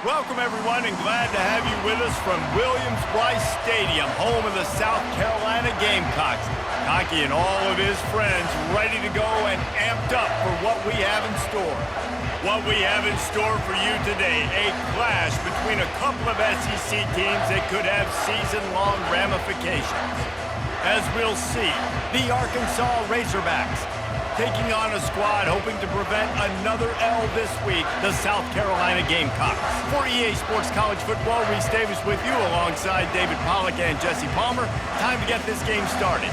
Welcome, everyone, and glad to have you with us from Williams-Brice Stadium, home of the South Carolina Gamecocks. Cocky and all of his friends ready to go and amped up for what we have in store. What we have in store for you today, a clash between a couple of SEC teams that could have season-long ramifications. As we'll see, the Arkansas Razorbacks taking on a squad hoping to prevent another L this week, the South Carolina Gamecocks. For EA Sports College Football, Reese Davis with you alongside David Pollack and Jesse Palmer. Time to get this game started.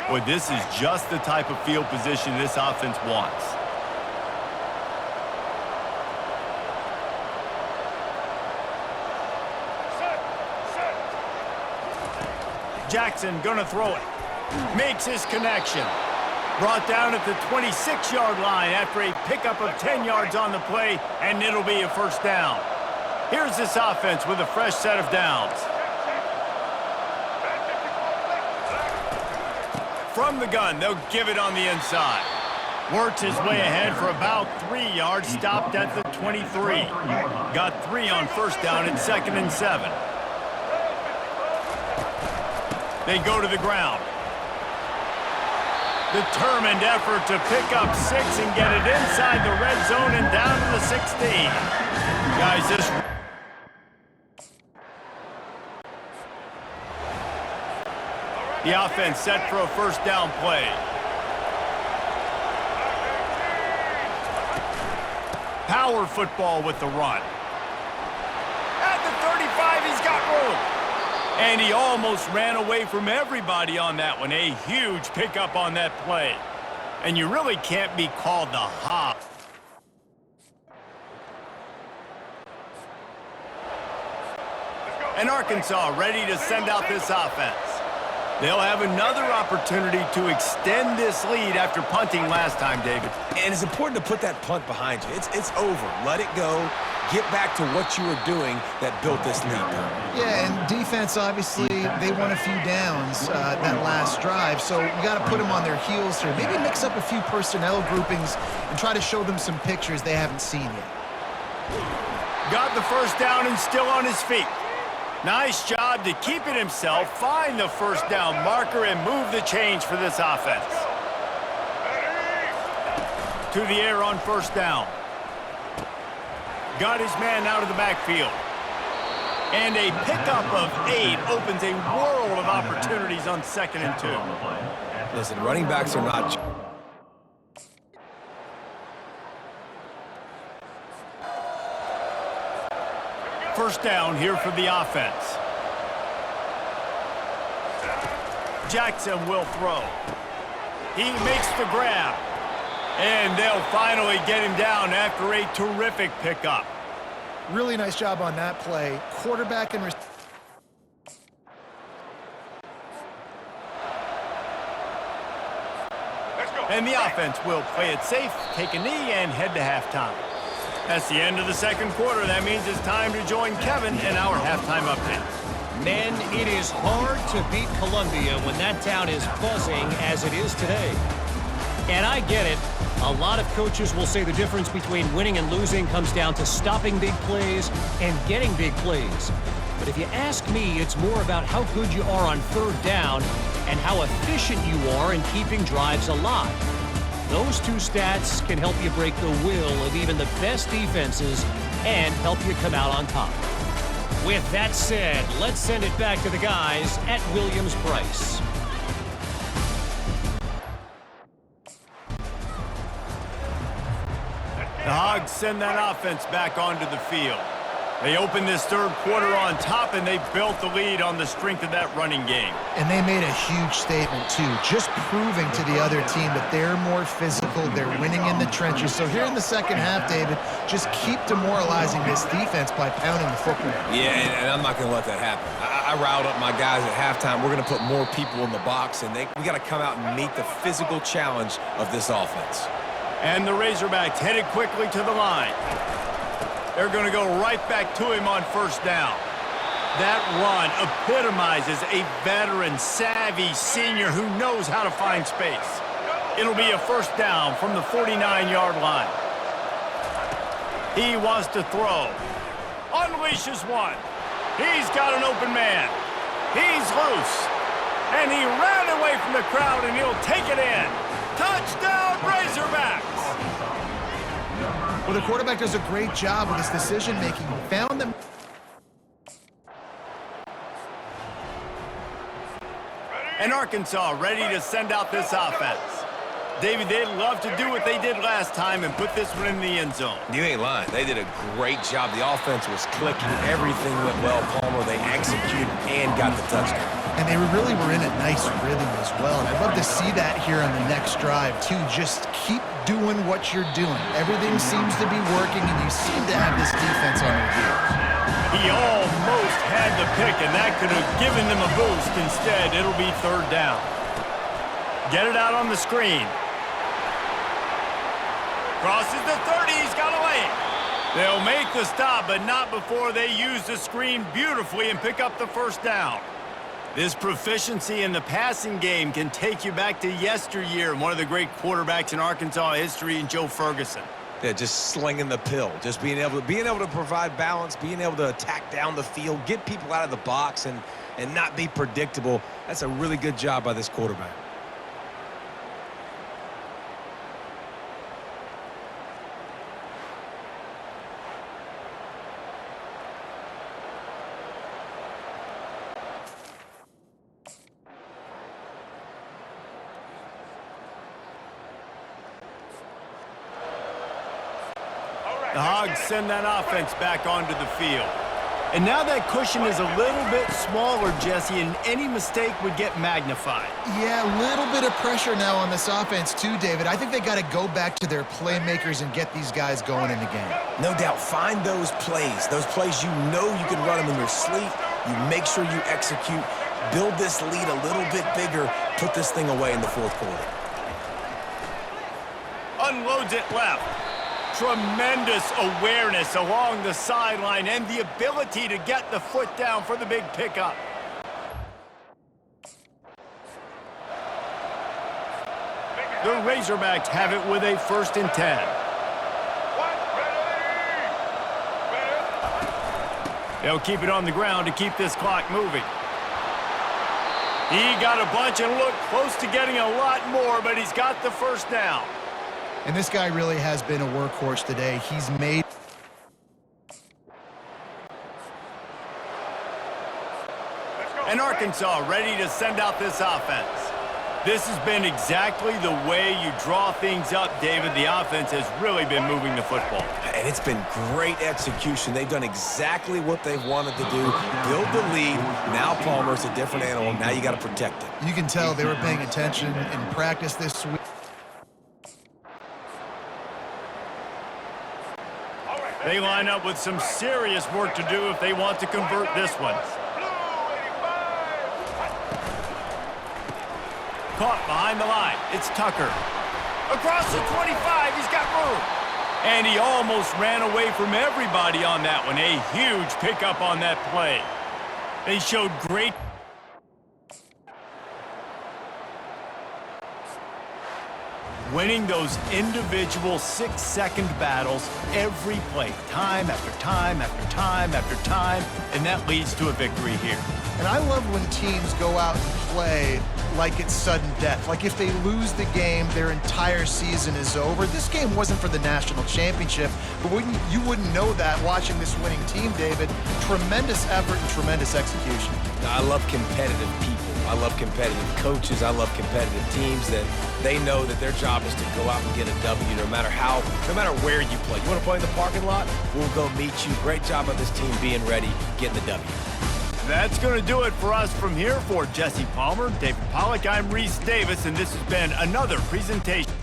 Boy, this is just the type of field position this offense wants. Jackson gonna throw it. Makes his connection. Brought down at the 26-yard line after a pickup of 10 yards on the play, and it'll be a first down. Here's this offense with a fresh set of downs. From the gun, they'll give it on the inside. Worked his way ahead for about 3 yards, stopped at the 23. Got 3 on first down and 2nd and 7. They go to the ground. Determined effort to pick up 6 and get it inside the red zone and down to the 16. Guys, this... The offense set for a first down play. Power football with the run. At the 35, he's got room. And he almost ran away from everybody on that one. A huge pickup on that play. And you really can't be called the hop. And Arkansas ready to send out this offense. They'll have another opportunity to extend this lead after punting last time, David. And it's important to put that punt behind you. It's over. Let it go. Get back to what you were doing that built this lead. Yeah, and defense, obviously, they won a few downs that last drive, so you got to put them on their heels here. Maybe mix up a few personnel groupings and try to show them some pictures they haven't seen yet. Got the first down and still on his feet. Nice job to keep it himself, find the first down marker, and move the chains for this offense. To the air on first down. Got his man out of the backfield. And a pickup of 8 opens a world of opportunities on 2nd and 2. Listen, running backs are not... First down here for the offense. Jackson will throw. He makes the grab. And they'll finally get him down after a terrific pickup. Really nice job on that play. Quarterback and... And the offense will play it safe, take a knee, and head to halftime. That's the end of the second quarter. That means it's time to join Kevin in our halftime update. Men, it is hard to beat Columbia when that town is buzzing as it is today. And I get it. A lot of coaches will say the difference between winning and losing comes down to stopping big plays and getting big plays. But if you ask me, it's more about how good you are on third down and how efficient you are in keeping drives alive. Those two stats can help you break the will of even the best defenses and help you come out on top. With that said, let's send it back to the guys at Williams-Brice. The Hogs send that offense back onto the field. They opened this third quarter on top, and they built the lead on the strength of that running game. And they made a huge statement, too, just proving to the other team that they're more physical, they're winning in the trenches. So here in the second half, David, just keep demoralizing this defense by pounding the football. Yeah, and I'm not going to let that happen. I riled up my guys at halftime. We're going to put more people in the box, and we got to come out and meet the physical challenge of this offense. And the Razorbacks headed quickly to the line. They're going to go right back to him on first down. That run epitomizes a veteran, savvy senior who knows how to find space. It'll be a first down from the 49-yard line. He wants to throw. Unleashes one. He's got an open man. He's loose. And he ran away from the crowd, and he'll take it in. Touchdown, Razorbacks! Well, the quarterback does a great job with his decision-making. Found them. And Arkansas ready to send out this offense. David, they'd love to do what they did last time and put this one in the end zone. You ain't lying. They did a great job. The offense was clicking. Everything went well, Palmer. They executed and got the touchdown. And they really were in a nice rhythm as well. And I'd love to see that here on the next drive, too. Just keep doing what you're doing. Everything seems to be working, and you seem to have this defense on your heels. He almost had the pick, and that could have given them a boost. Instead, it'll be third down. Get it out on the screen. Crosses the 30, he's got a lane. They'll make the stop, but not before they use the screen beautifully and pick up the first down. This proficiency in the passing game can take you back to yesteryear, one of the great quarterbacks in Arkansas history, in Joe Ferguson. Yeah, just slinging the pill, just being able to provide balance, being able to attack down the field, get people out of the box, and not be predictable. That's a really good job by this quarterback. The Hogs send that offense back onto the field. And now that cushion is a little bit smaller, Jesse, and any mistake would get magnified. Yeah, a little bit of pressure now on this offense too, David. I think they got to go back to their playmakers and get these guys going in the game. No doubt, find those plays you know you can run them in your sleep. You make sure you execute, build this lead a little bit bigger, put this thing away in the fourth quarter. Unloads it left. Tremendous awareness along the sideline and the ability to get the foot down for the big pickup. The Razorbacks have it with a 1st and 10. They'll keep it on the ground to keep this clock moving. He got a bunch and looked close to getting a lot more, but he's got the first down. And this guy really has been a workhorse today. He's made... And Arkansas ready to send out this offense. This has been exactly the way you draw things up, David. The offense has really been moving the football. And it's been great execution. They've done exactly what they've wanted to do. Build the lead. Now Palmer's a different animal. Now you got to protect it. You can tell they were paying attention in practice this week. They line up with some serious work to do if they want to convert this one. Caught behind the line. It's Tucker. Across the 25, he's got room. And he almost ran away from everybody on that one. A huge pickup on that play. They showed great... winning those individual 6-second battles every play, time after time after time after time, and that leads to a victory here. And I love when teams go out and play like it's sudden death. Like if they lose the game, their entire season is over. This game wasn't for the national championship, but you wouldn't know that watching this winning team, David. Tremendous effort and tremendous execution. I love competitive people. I love competitive coaches. I love competitive teams that they know that their job is to go out and get a W no matter where you play. You want to play in the parking lot? We'll go meet you. Great job on this team being ready, getting the W. That's going to do it for us from here. For Jesse Palmer, David Pollack, I'm Reese Davis, and this has been another presentation.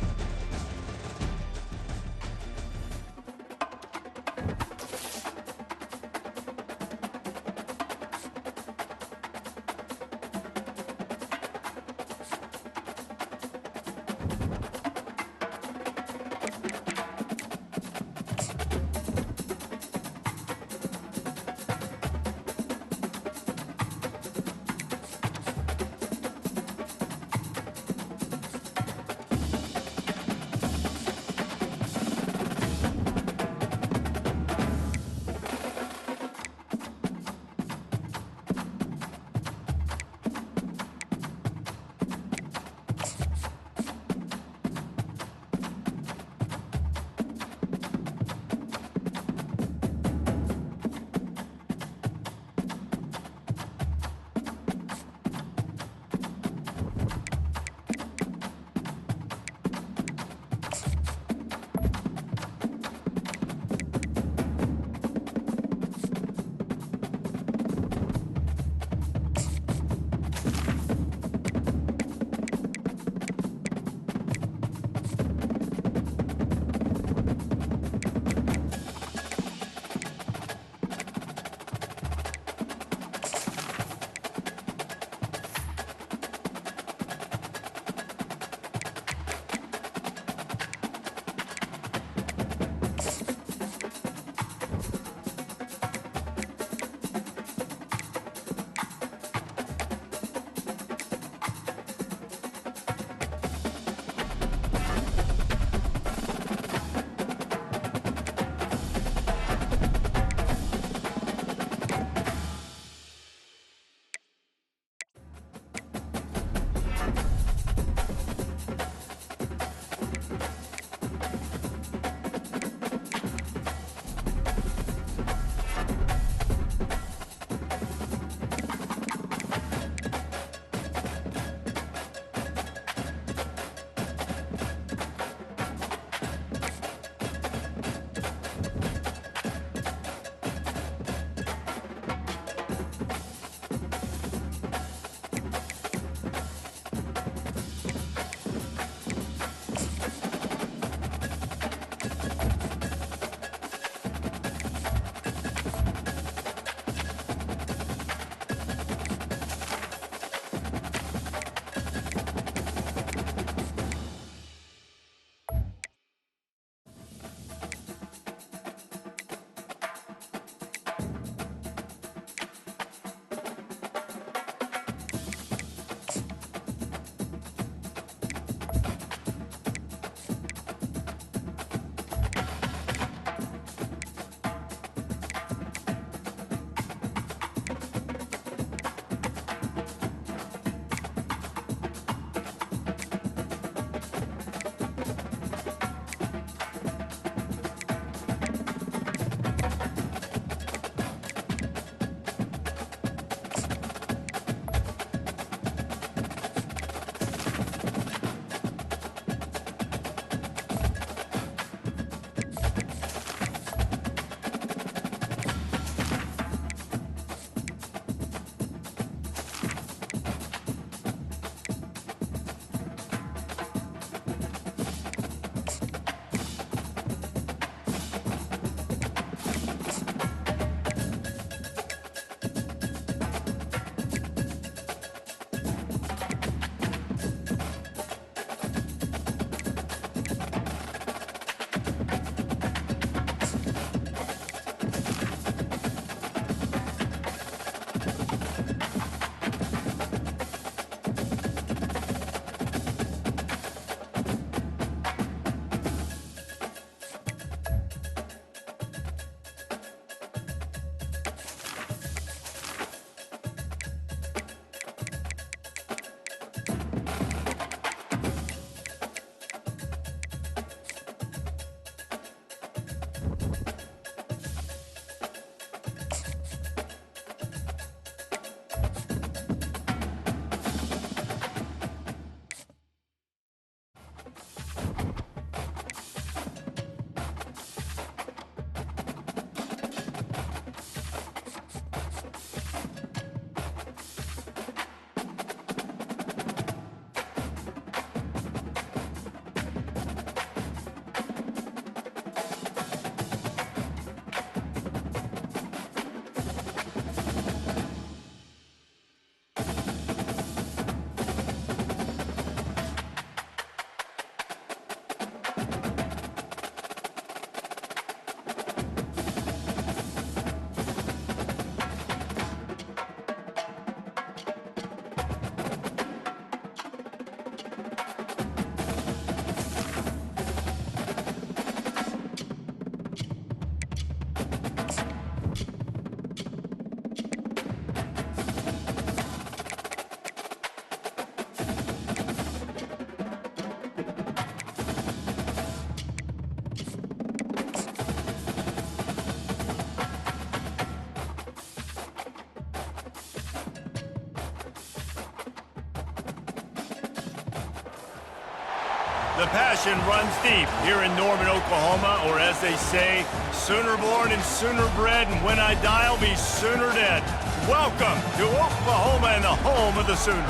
The passion runs deep here in Norman, Oklahoma, or as they say, sooner born and sooner bred, and when I die, I'll be sooner dead. Welcome to Oklahoma and the home of the Sooners.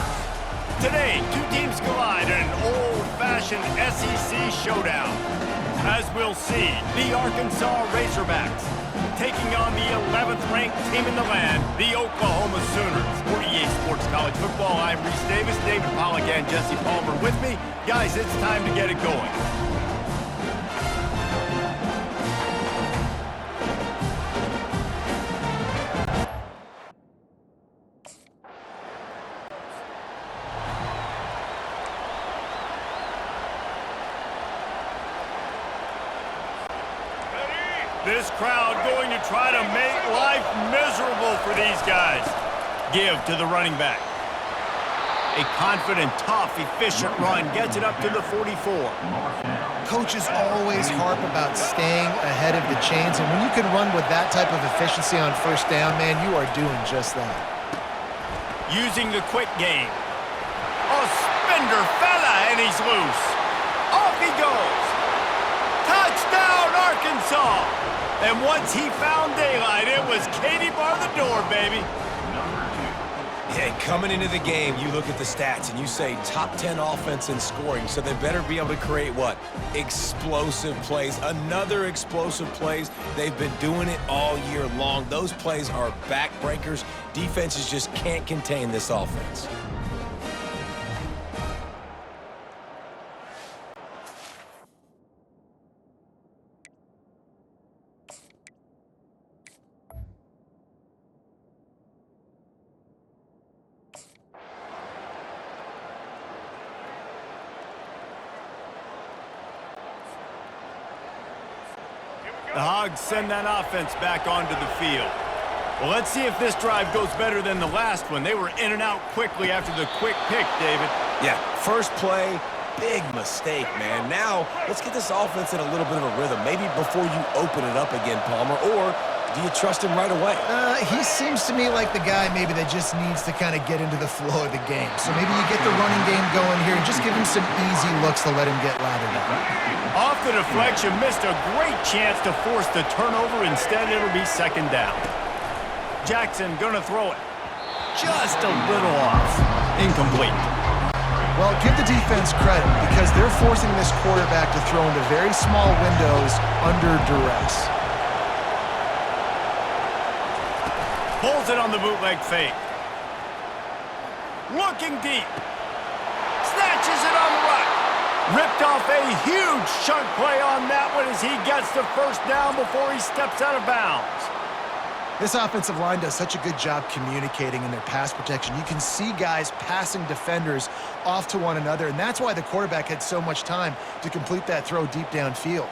Today, two teams collide in an old-fashioned SEC showdown. As we'll see, the Arkansas Razorbacks taking on the 11th-ranked team in the land, the Oklahoma Sooners. For EA Sports College Football, I'm Reese Davis, David Pollack, and Jesse Palmer with me. Guys, it's time to get it going. This crowd going to try to make life miserable for these guys. Give to the running back. A confident, tough, efficient run gets it up to the 44. Coaches always harp about staying ahead of the chains, and when you can run with that type of efficiency on first down, man, you are doing just that. Using the quick game. A spender fella, and he's loose. Off he goes. Touchdown, Arkansas! And once he found daylight, it was Katie bar the door, baby. Yeah, coming into the game, you look at the stats and you say top 10 offense in scoring, so they better be able to create what? Explosive plays. Another explosive plays. They've been doing it all year long. Those plays are backbreakers. Defenses just can't contain this offense. The Hogs send that offense back onto the field. Well, let's see if this drive goes better than the last one. They were in and out quickly after the quick pick, David. Yeah, first play, big mistake, man. Now, let's get this offense in a little bit of a rhythm. Maybe before you open it up again, Palmer, or do you trust him right away? He seems to me like the guy maybe that just needs to kind of get into the flow of the game. So maybe you get the running game going here and just give him some easy looks to let him get lathered up. Off the deflection, missed a great chance to force the turnover. Instead, it'll be second down. Jackson gonna throw it. Just a little off. Incomplete. Well, give the defense credit because they're forcing this quarterback to throw into very small windows under duress. Pulls it on the bootleg fake. Looking deep. Snatches it on the right. Ripped off a huge chunk play on that one as he gets the first down before he steps out of bounds. This offensive line does such a good job communicating in their pass protection. You can see guys passing defenders off to one another, and that's why the quarterback had so much time to complete that throw deep downfield.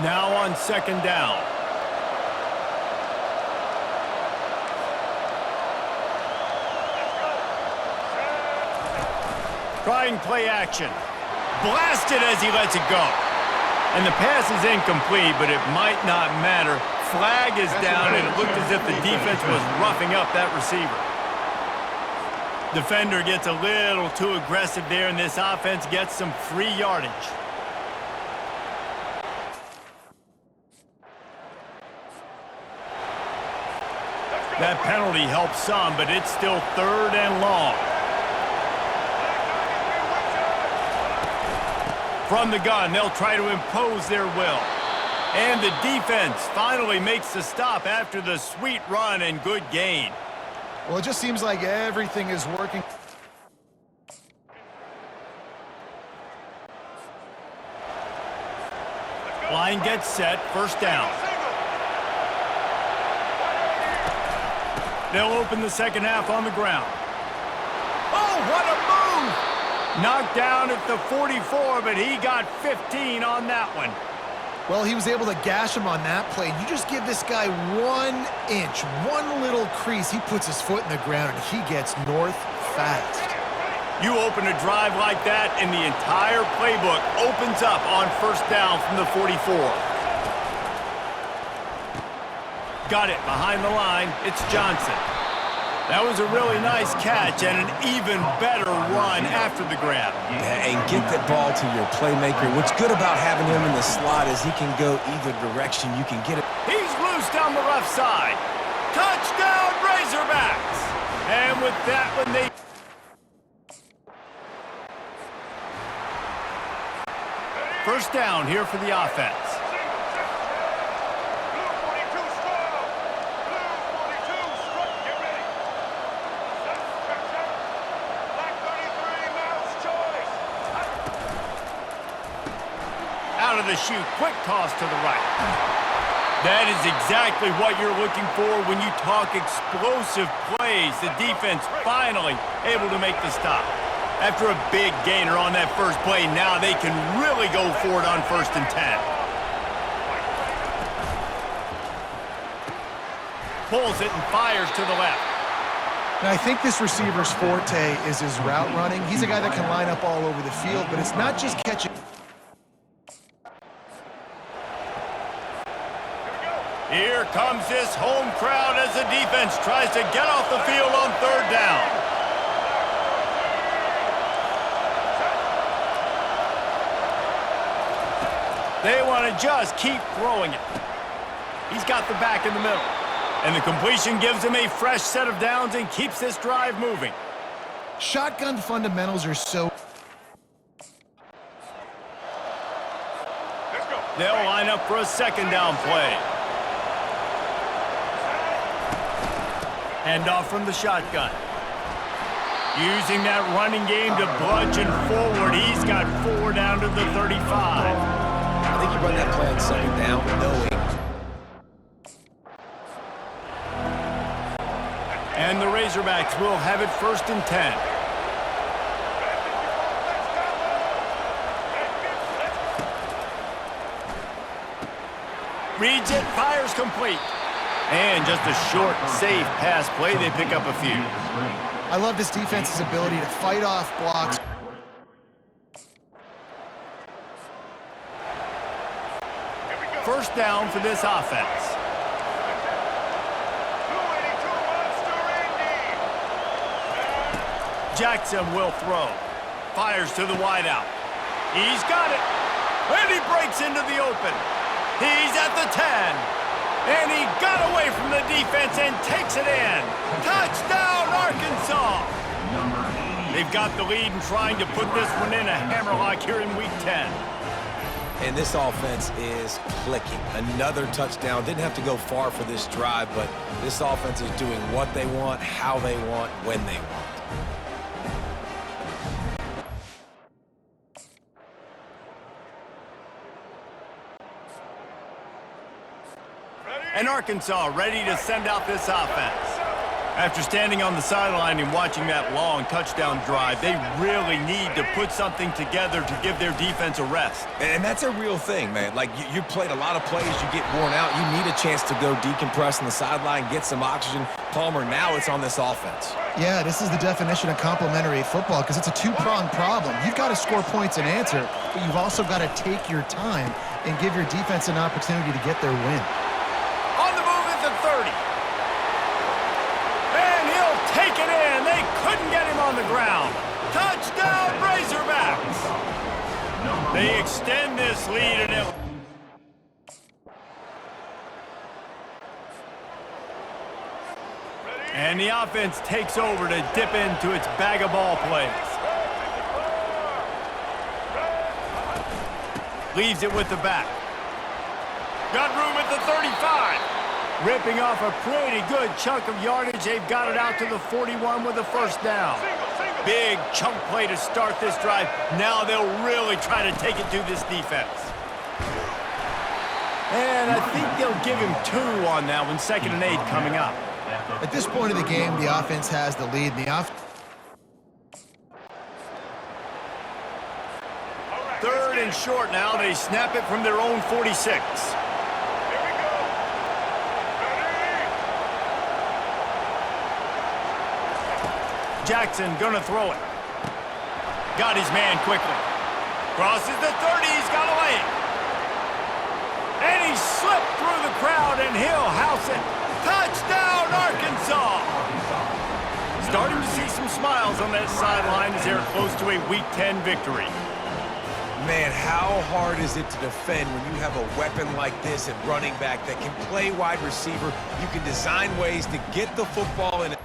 Now on second down. Trying play action. Blasted as he lets it go. And the pass is incomplete, but it might not matter. Flag is down, and it looked as if the defense was roughing up that receiver. Defender gets a little too aggressive there, and this offense gets some free yardage. That penalty helps some, but it's still third and long. From the gun, they'll try to impose their will. And the defense finally makes the stop after the sweet run and good gain. Well, it just seems like everything is working. Line gets set, first down. They'll open the second half on the ground. Oh, what a move! Knocked down at the 44, but he got 15 on that one. Well, he was able to gash him on that play. You just give this guy 1 inch, one little crease, he puts his foot in the ground, and he gets north fast. You open a drive like that, and the entire playbook opens up on first down from the 44. Got it behind the line. It's Johnson. That was a really nice catch and an even better run after the grab. Yeah, and get the ball to your playmaker. What's good about having him in the slot is he can go either direction. You can get it. He's loose down the left side. Touchdown, Razorbacks! And with that one, they... First down here for the offense. Out of the chute, quick toss to the right. That is exactly what you're looking for when you talk explosive plays. The defense finally able to make the stop. After a big gainer on that first play, now they can really go for it on 1st and 10. Pulls it and fires to the left. Now, I think this receiver's forte is his route running. He's a guy that can line up all over the field, but it's not just catching. Here comes this home crowd as the defense tries to get off the field on 3rd down. They want to just keep throwing it. He's got the back in the middle. And the completion gives him a fresh set of downs and keeps this drive moving. Shotgun fundamentals are so... They'll line up for a 2nd down play. Handoff from the shotgun. Using that running game to bludgeon forward. He's got 4 down to the 35. I think you run that play on 2nd down knowing. And the Razorbacks will have it 1st and 10. Reads it, fires complete. And just a short, safe pass play. They pick up a few. I love this defense's ability to fight off blocks. First down for this offense. Jackson will throw. Fires to the wideout. He's got it. And he breaks into the open. He's at the 10. And he got away from the defense and takes it in. Touchdown, Arkansas! They've got the lead and trying to put this one in a hammerlock here in Week 10. And this offense is clicking. Another touchdown. Didn't have to go far for this drive, but this offense is doing what they want, how they want, when they want. And Arkansas ready to send out this offense. After standing on the sideline and watching that long touchdown drive, they really need to put something together to give their defense a rest. And that's a real thing, man. Like, you played a lot of plays, you get worn out. You need a chance to go decompress on the sideline, get some oxygen. Palmer, now it's on this offense. Yeah, this is the definition of complementary football because it's a two-pronged problem. You've got to score points and answer, but you've also got to take your time and give your defense an opportunity to get their win. On the move at the 30. And he'll take it in. They couldn't get him on the ground. Touchdown, Razorbacks. They extend this lead and it... And the offense takes over to dip into its bag of ball plays. Leaves it with the back. Got room at the 35. Ripping off a pretty good chunk of yardage. They've got it out to the 41 with a first down. Big chunk play to start this drive. Now they'll really try to take it to this defense. And I think they'll give him 2 on that one. 2nd and 8 coming up. At this point of the game, the offense has the lead. Third and short now. They snap it from their own 46. Jackson gonna throw it. got his man quickly. Crosses the 30, he's got a lane. And he slipped through the crowd, and he'll house it. Touchdown, Arkansas! Starting to see some smiles on that sideline as they're close to a Week 10 victory. Man, how hard is it to defend when you have a weapon like this at running back that can play wide receiver? You can design ways to get the football in.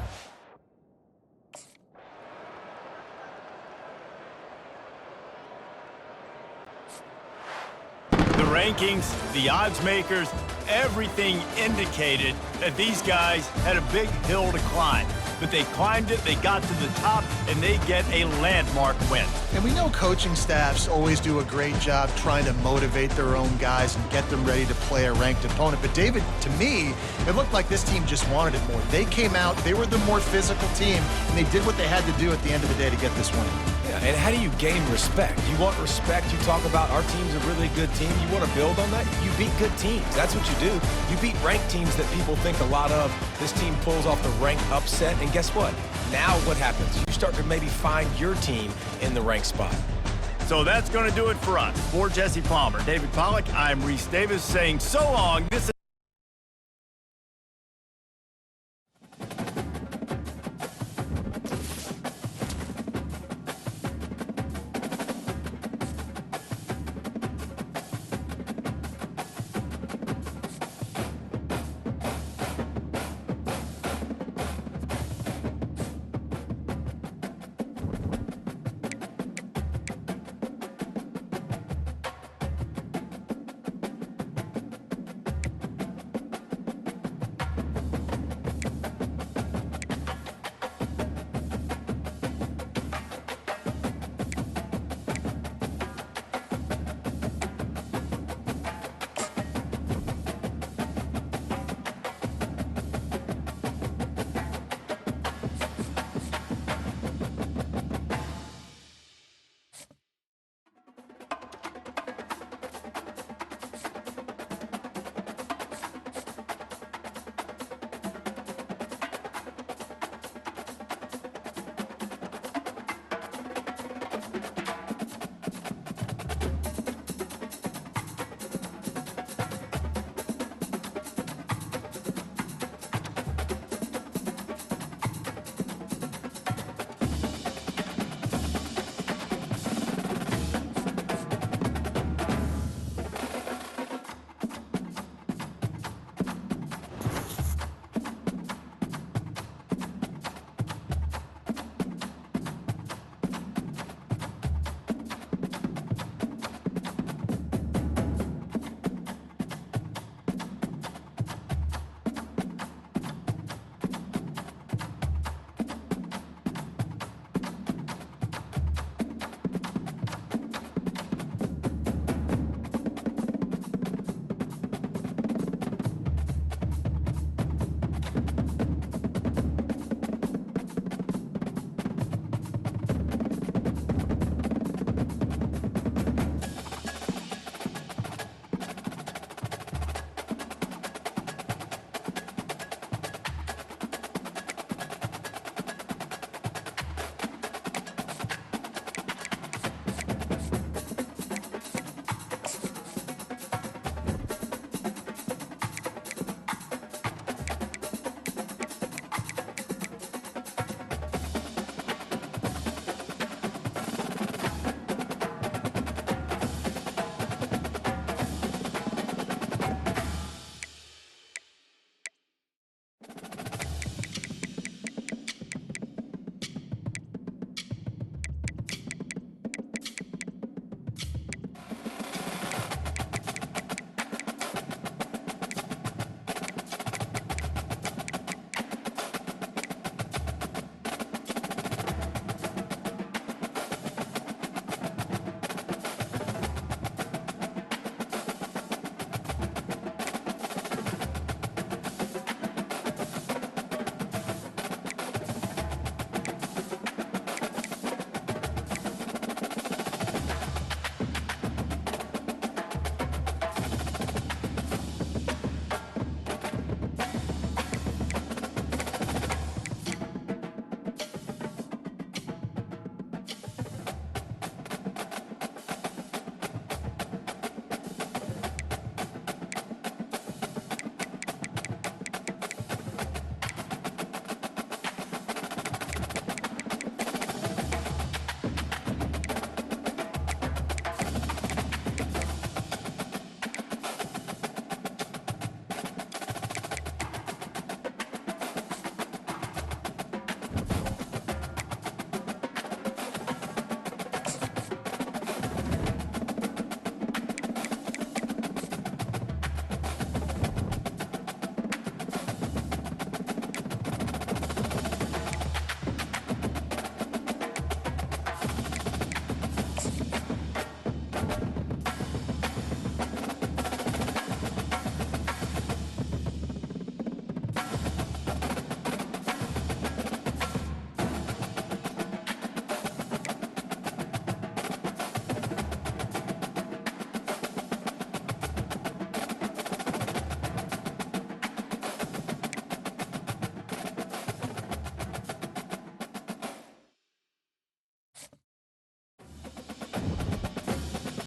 The rankings, the odds makers, everything indicated that these guys had a big hill to climb. But they climbed it, they got to the top, and they get a landmark win. And we know coaching staffs always do a great job trying to motivate their own guys and get them ready to play a ranked opponent. But David, to me, it looked like this team just wanted it more. They came out, they were the more physical team, and they did what they had to do at the end of the day to get this win. Yeah, and how do you gain respect? You want respect, you talk about our team's a really good team. You want to build on that? You beat good teams. That's what you do. You beat ranked teams that people think a lot of. This team pulls off the ranked upset, and guess what? Now what happens? You start to maybe find your team in the ranked spot. So that's going to do it for us. For Jesse Palmer, David Pollack, I'm Reese Davis saying so long. This